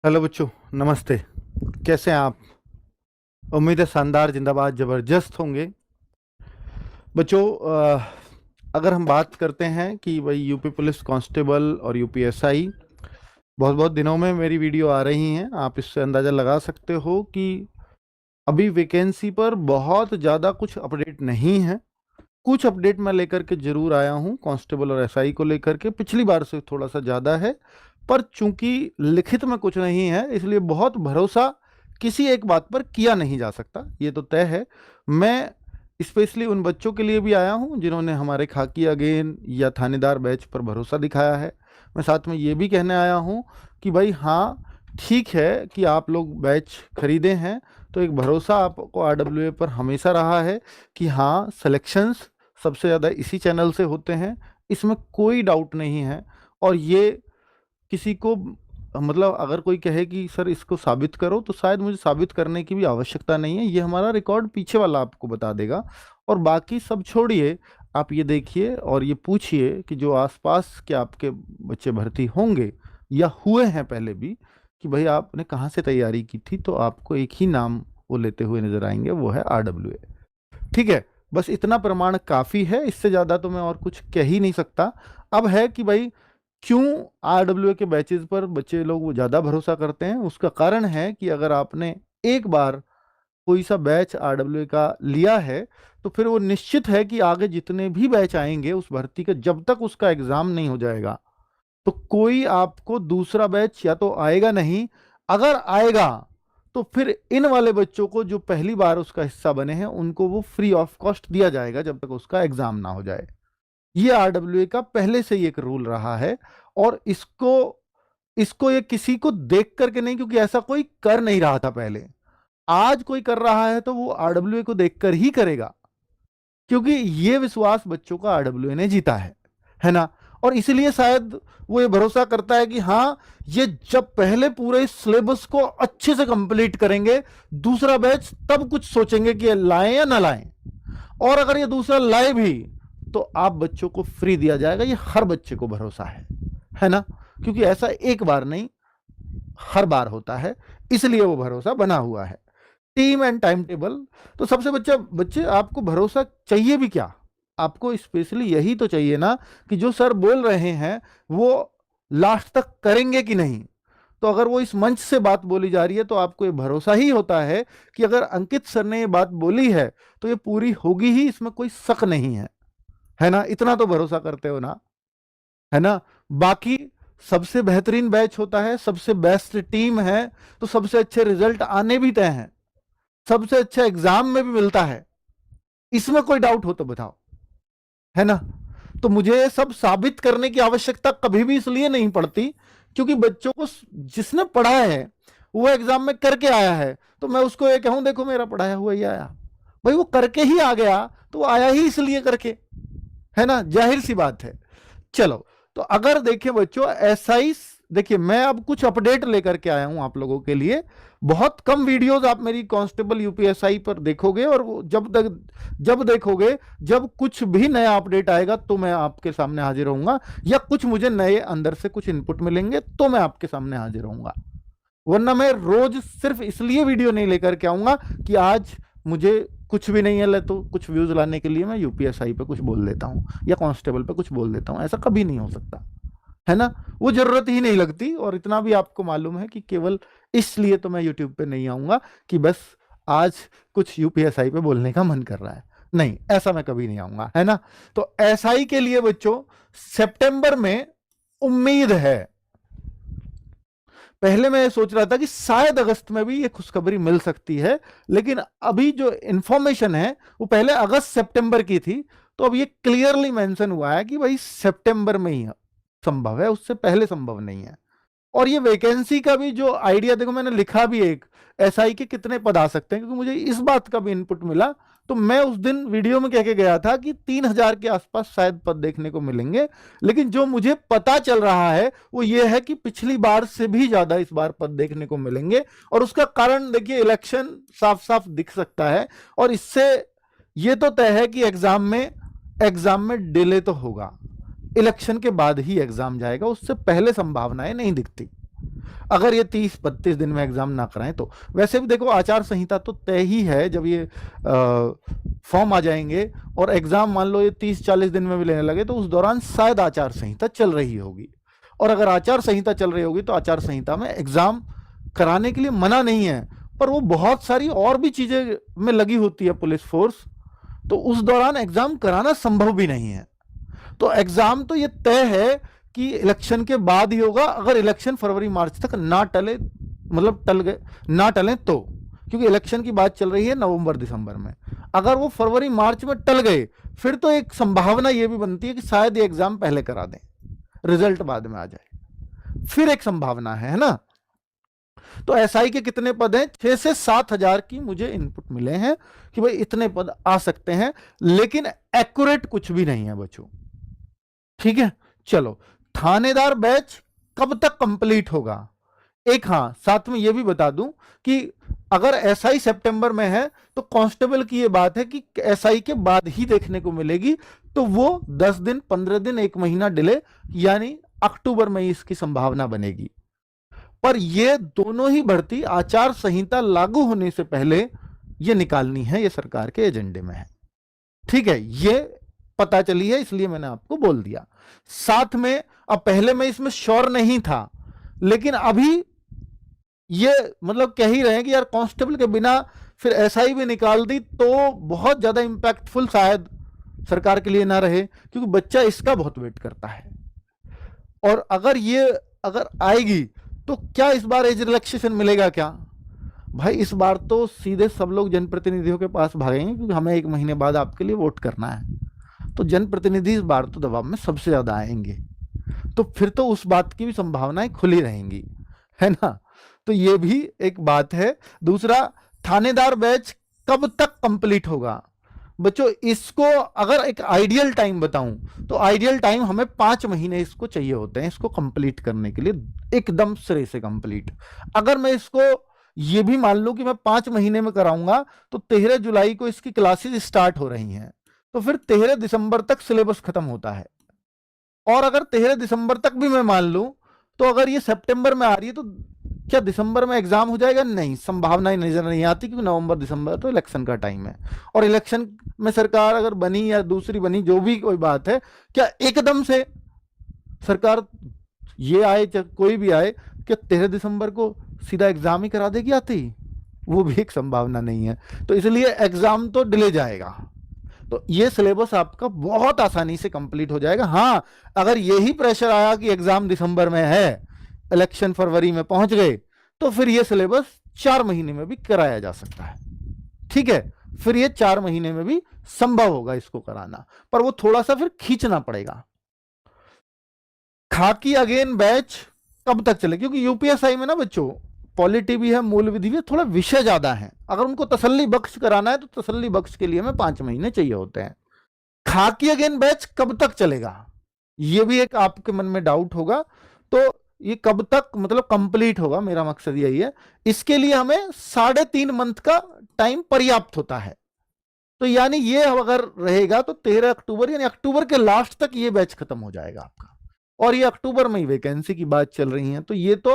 Hello बच्चों, नमस्ते। कैसे हैं आप? उम्मीद है शानदार, जिंदाबाद, ज़बरदस्त होंगे। बच्चों, अगर हम बात करते हैं कि भाई यूपी पुलिस कांस्टेबल और यूपीएसआई, बहुत बहुत दिनों में मेरी वीडियो आ रही हैं। आप इससे अंदाज़ा लगा सकते हो कि अभी वैकेंसी पर बहुत ज़्यादा कुछ अपडेट नहीं है। कुछ अपडेट मैं लेकर के जरूर आया हूं कांस्टेबल और एसआई को लेकर के, पिछली बार से थोड़ा सा ज़्यादा है। पर चूंकि लिखित में कुछ नहीं है, इसलिए बहुत भरोसा किसी एक बात पर किया नहीं जा सकता, ये तो तय है। मैं स्पेशली उन बच्चों के लिए भी आया हूं जिन्होंने हमारे खाकी अगेन या थानेदार बैच पर भरोसा दिखाया है। मैं साथ में ये भी कहने आया हूं कि भाई हाँ, ठीक है कि आप लोग बैच खरीदे हैं, तो एक भरोसा आपको आरडब्ल्यूए पर हमेशा रहा है कि हाँ, सिलेक्शंस सबसे ज़्यादा इसी चैनल से होते हैं, इसमें कोई डाउट नहीं है। और ये किसी को, मतलब अगर कोई कहे कि सर इसको साबित करो, तो शायद मुझे साबित करने की भी आवश्यकता नहीं है, ये हमारा रिकॉर्ड पीछे वाला आपको बता देगा। और बाकी सब छोड़िए, आप ये देखिए और ये पूछिए कि जो आसपास के आपके बच्चे भर्ती होंगे या हुए हैं पहले भी, कि भाई आपने कहाँ से तैयारी की थी, तो आपको एक ही नाम वो लेते हुए नजर आएंगे, वो है आरडब्ल्यूए। ठीक है, बस इतना प्रमाण काफी है, इससे ज्यादा तो मैं और कुछ कह ही नहीं सकता। अब है कि भाई क्यों आरडब्ल्यूए के बैचेस पर बच्चे लोग ज्यादा भरोसा करते हैं। उसका कारण है कि अगर आपने एक बार कोई सा बैच आरडब्ल्यूए का लिया है, तो फिर वो निश्चित है कि आगे जितने भी बैच आएंगे उस भर्ती का, जब तक उसका एग्जाम नहीं हो जाएगा, तो कोई आपको दूसरा बैच या तो आएगा नहीं। अगर आएगा तो फिर इन वाले बच्चों को जो पहली बार उसका हिस्सा बने हैं, उनको वो फ्री ऑफ कॉस्ट दिया जाएगा जब तक उसका एग्जाम ना हो जाए। ये आरडब्ल्यूए का पहले से ही एक रूल रहा है। और इसको इसको ये किसी को देख करके नहीं, क्योंकि ऐसा कोई कर नहीं रहा था पहले। आज कोई कर रहा है तो वो आरडब्ल्यूए को देखकर ही करेगा, क्योंकि ये विश्वास बच्चों का आरडब्ल्यूए ने जीता है ना। और इसलिए शायद वो ये भरोसा करता है कि हाँ, ये जब पहले पूरे सिलेबस को अच्छे से कंप्लीट करेंगे, दूसरा बैच तब कुछ सोचेंगे कि लाएं या ना लाएं। और अगर ये दूसरा लाए भी, तो आप बच्चों को फ्री दिया जाएगा, ये हर बच्चे को भरोसा है ना। क्योंकि ऐसा एक बार नहीं, हर बार होता है, इसलिए वो भरोसा बना हुआ है। टीम एंड टाइम टेबल, तो सबसे बच्चे बच्चे आपको भरोसा चाहिए भी क्या? आपको स्पेशली यही तो चाहिए ना कि जो सर बोल रहे हैं वो लास्ट तक करेंगे कि नहीं। तो अगर वो इस मंच से बात बोली जा रही है, तो आपको ये भरोसा ही होता है कि अगर अंकित सर ने ये बात बोली है तो ये पूरी होगी ही, इसमें कोई शक नहीं है ना। इतना तो भरोसा करते हो ना, है ना। बाकी सबसे बेहतरीन बैच होता है, सबसे बेस्ट टीम है, तो सबसे अच्छे रिजल्ट आने भी तय हैं, सबसे अच्छा एग्जाम में भी मिलता है। इसमें कोई डाउट हो तो बताओ, है ना। तो मुझे सब साबित करने की आवश्यकता कभी भी इसलिए नहीं पड़ती, क्योंकि बच्चों को जिसने पढ़ा है वो एग्जाम में करके आया है, तो मैं उसको ये कहूं देखो मेरा पढ़ाया हुआ ही आया। भाई वो करके ही आ गया, तो वो आया ही इसलिए करके, है ना, जाहिर सी बात है। चलो, तो अगर देखिए बच्चों, ऐसा ही देखिए, मैं अब कुछ अपडेट लेकर के आया हूं आप लोगों के लिए। बहुत कम वीडियोस आप मेरी कांस्टेबल यूपीएसआई पर देखोगे, और वो जब देखोगे, जब कुछ भी नया अपडेट आएगा तो मैं आपके सामने हाजिर रहूंगा, या कुछ मुझे नए अंदर से कुछ इनपुट मिलेंगे तो मैं आपके सामने हाजिर रहूंगा। वरना मैं रोज सिर्फ इसलिए वीडियो नहीं लेकर के आऊंगा कि आज मुझे कुछ भी नहीं है, तो कुछ व्यूज लाने के लिए मैं यूपीएसआई पे कुछ बोल देता हूं या कांस्टेबल पे कुछ बोल देता हूं। ऐसा कभी नहीं हो सकता, है ना। वो जरूरत ही नहीं लगती। और इतना भी आपको मालूम है कि केवल इसलिए तो मैं यूट्यूब पे नहीं आऊंगा कि बस आज कुछ यूपीएसआई पे बोलने का मन कर रहा है, नहीं, ऐसा मैं कभी नहीं आऊंगा, है ना। तो एसआई के लिए बच्चों सितंबर में उम्मीद है। पहले मैं सोच रहा था कि शायद अगस्त में भी ये खुशखबरी मिल सकती है, लेकिन अभी जो इंफॉर्मेशन है वो पहले अगस्त सितंबर की थी। तो अब ये क्लियरली मेंशन हुआ है कि भाई सितंबर में ही संभव है, उससे पहले संभव नहीं है। और ये वैकेंसी का भी जो आइडिया, देखो मैंने लिखा भी एक, एसआई के कितने पद आ सकते हैं, क्योंकि मुझे इस बात का भी इनपुट मिला। तो मैं उस दिन वीडियो में कह के गया था कि 3,000 के आसपास शायद पद देखने को मिलेंगे। लेकिन जो मुझे पता चल रहा है वो ये है कि पिछली बार से भी ज्यादा इस बार पद देखने को मिलेंगे। और उसका कारण देखिए, इलेक्शन साफ साफ दिख सकता है। और इससे ये तो तय है कि एग्जाम में डिले तो होगा, इलेक्शन के बाद ही एग्जाम जाएगा, उससे पहले संभावनाएं नहीं दिखती। अगर ये 30-32 दिन में एग्जाम ना कराएं तो। वैसे भी देखो आचार संहिता तो तय ही है, जब ये फॉर्म आ जाएंगे और एग्जाम मान लो ये 30-40 दिन में भी लेने लगे तो उस दौरान शायद आचार संहिता चल रही होगी, और अगर आचार संहिता चल रही होगी तो आचार संहिता में एग्जाम कराने के लिए मना नहीं है, पर वो बहुत सारी और भी चीजें में लगी होती है पुलिस फोर्स, तो उस दौरान एग्जाम कराना संभव भी नहीं है। तो एग्जाम तो ये तय है कि इलेक्शन के बाद ही होगा, अगर इलेक्शन फरवरी मार्च तक ना टले, मतलब टल गए ना टले तो, क्योंकि इलेक्शन की बात चल रही है नवंबर दिसंबर में। अगर वो फरवरी मार्च में टल गए फिर तो एक संभावना ये भी बनती है कि शायद ये एग्जाम पहले करा दें, रिजल्ट बाद में आ जाए, फिर एक संभावना है ना। तो एसआई के कितने पद हैं? 6 से 7 हजार की मुझे इनपुट मिले हैं कि भाई इतने पद आ सकते हैं, लेकिन एक्यूरेट कुछ भी नहीं है बच्चों। ठीक है, चलो थानेदार बैच कब तक कंप्लीट होगा? एक हाँ साथ में यह भी बता दूं कि अगर एसआई सितंबर में है तो कांस्टेबल की यह बात है कि एसआई के बाद ही देखने को मिलेगी, तो वो 10 दिन 15 दिन 1 महीना डिले, यानी अक्टूबर में इसकी संभावना बनेगी। पर ये दोनों ही भर्ती आचार संहिता लागू होने से पहले ये निकालनी है, ये सरकार के एजेंडे में है। ठीक है, ये पता चली है इसलिए मैंने आपको बोल दिया। साथ में अब पहले मैं इसमें श्योर नहीं था, लेकिन अभी ये मतलब कह ही रहे हैं कि यार कांस्टेबल के बिना फिर एसआई भी निकाल दी तो बहुत ज्यादा इंपैक्टफुल शायद सरकार के लिए ना रहे, क्योंकि बच्चा इसका बहुत वेट करता है। और अगर आएगी तो क्या इस बार एज रिलैक्सेशन मिलेगा क्या? भाई इस बार तो सीधे सब लोग जनप्रतिनिधियों के पास भागेंगे, क्योंकि हमें 1 महीने बाद आपके लिए वोट करना है, तो जनप्रतिनिधि इस बार तो दबाव में सबसे ज्यादा आएंगे, तो फिर तो उस बात की भी संभावनाएं खुली रहेंगी, है ना। तो ये भी एक बात है। दूसरा, थानेदार बैच कब तक कंप्लीट होगा? बच्चों इसको अगर एक आइडियल टाइम बताऊं तो आइडियल टाइम हमें 5 महीने इसको चाहिए होते हैं, इसको कंप्लीट करने के लिए, एकदम सिरे से कंप्लीट। अगर मैं इसको ये भी मान लूं कि मैं 5 महीने में कराऊंगा तो 13 जुलाई को इसकी क्लासेस स्टार्ट हो रही हैं, तो फिर 13 दिसंबर तक सिलेबस खत्म होता है। और अगर 13 दिसंबर तक भी मैं मान लूं तो अगर ये सितंबर में आ रही है तो क्या दिसंबर में एग्जाम हो जाएगा? नहीं, संभावनाएं नजर नहीं आती, क्योंकि नवंबर दिसंबर तो इलेक्शन का टाइम है, और इलेक्शन में सरकार अगर बनी या दूसरी बनी, जो भी कोई बात है, क्या एकदम से सरकार ये आए चाहे कोई भी आए, क्या 13 दिसंबर को सीधा एग्जाम ही करा देगी आते ही? वो भी एक संभावना नहीं है। तो इसलिए एग्जाम तो डिले जाएगा, तो ये सिलेबस आपका बहुत आसानी से कंप्लीट हो जाएगा। हाँ, अगर यही प्रेशर आया कि एग्जाम दिसंबर में है, इलेक्शन फरवरी में पहुंच गए, तो फिर ये सिलेबस 4 महीने में भी कराया जा सकता है। ठीक है, फिर ये 4 महीने में भी संभव होगा इसको कराना, पर वो थोड़ा सा फिर खींचना पड़ेगा। खाकी अगेन बैच कब तक चले? क्योंकि यूपीएसआई में ना बच्चों पॉलिटी भी है, मूल विधि भी है, थोड़ा विषय ज्यादा है। अगर उनको तसल्ली बख्श कराना है तो तसल्ली बख्श के लिए हमें 5 महीने चाहिए होते हैं। खाकी अगेन बैच कब तक चलेगा? ये भी एक आपके मन में डाउट होगा, तो ये कब तक मतलब कंप्लीट होगा, मेरा मकसद यही है। इसके लिए हमें 3.5 मंथ का टाइम पर्याप्त होता है। तो यानी ये अगर रहेगा तो 13 अक्टूबर यानी अक्टूबर के लास्ट तक ये बैच खत्म हो जाएगा आपका, और ये अक्टूबर में ही वैकेंसी की बात चल रही है, तो ये तो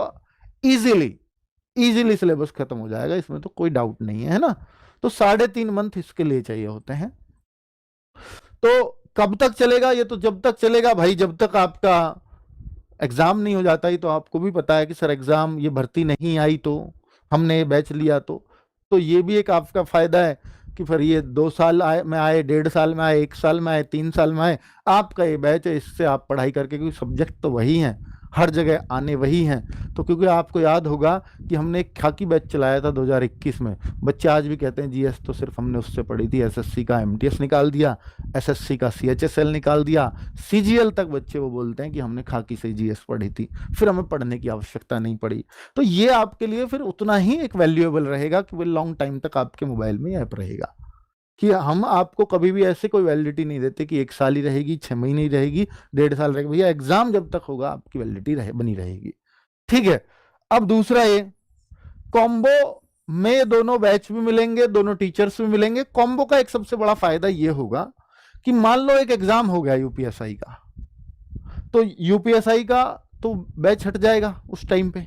इजीली सिलेबस खत्म हो जाएगा, इसमें तो कोई डाउट नहीं है ना। तो 3.5 मंथ इसके लिए चाहिए होते हैं। तो कब तक चलेगा? ये तो जब तक चलेगा भाई, जब तक आपका एग्जाम नहीं हो जाता। ही तो आपको भी पता है कि सर एग्जाम ये भर्ती नहीं आई तो हमने बैच लिया, तो ये भी एक आपका फायदा है कि फिर ये 2 साल में आए, 1.5 साल में आए, 1 साल में आए, 3 साल में आए, आपका ये बैच है, इससे आप पढ़ाई करके, क्योंकि सब्जेक्ट तो वही हैं, हर जगह आने वही हैं। तो क्योंकि आपको याद होगा कि हमने एक खाकी बैच चलाया था 2021 में, बच्चे आज भी कहते हैं जीएस तो सिर्फ हमने उससे पढ़ी थी, एसएससी का एमटीएस निकाल दिया, एसएससी का सीएचएसएल निकाल दिया, सीजीएल तक बच्चे वो बोलते हैं कि हमने खाकी से जीएस पढ़ी थी, फिर हमें पढ़ने की आवश्यकता नहीं पड़ी। तो ये आपके लिए फिर उतना ही एक वैल्यूएबल रहेगा कि वो लॉन्ग टाइम तक आपके मोबाइल में ऐप रहेगा, कि हम आपको कभी भी ऐसे कोई वैलिडिटी नहीं देते कि 1 साल ही रहेगी, 6 महीने ही रहेगी, 1.5 साल रहेगी। भैया एग्जाम जब तक होगा आपकी वैलिडिटी बनी रहेगी। ठीक है, अब दूसरा ये कॉम्बो में दोनों बैच भी मिलेंगे, दोनों टीचर्स भी मिलेंगे। कॉम्बो का एक सबसे बड़ा फायदा ये होगा कि मान लो एक एग्जाम हो गया यूपीएसआई का, तो यूपीएसआई का तो बैच हट जाएगा उस टाइम पे,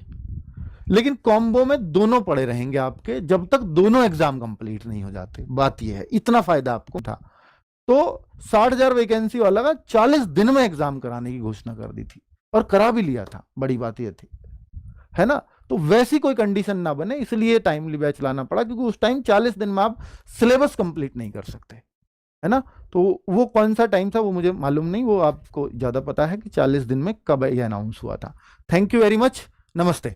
लेकिन कॉम्बो में दोनों पड़े रहेंगे आपके जब तक दोनों एग्जाम कंप्लीट नहीं हो जाते। बात यह है, इतना फायदा आपको था। तो 60,000 वैकेंसी वाला का 40 दिन में एग्जाम कराने की घोषणा कर दी थी और करा भी लिया था। बड़ी बात यह थी, है ना। तो वैसी कोई कंडीशन ना बने, इसलिए टाइमली बैच लाना पड़ा, क्योंकि उस टाइम 40 दिन में आप सिलेबस कंप्लीट नहीं कर सकते, है ना। तो वो कौन सा टाइम था वो मुझे मालूम नहीं, वो आपको ज्यादा पता है कि 40 दिन में कब ये अनाउंस हुआ था। थैंक यू वेरी मच, नमस्ते।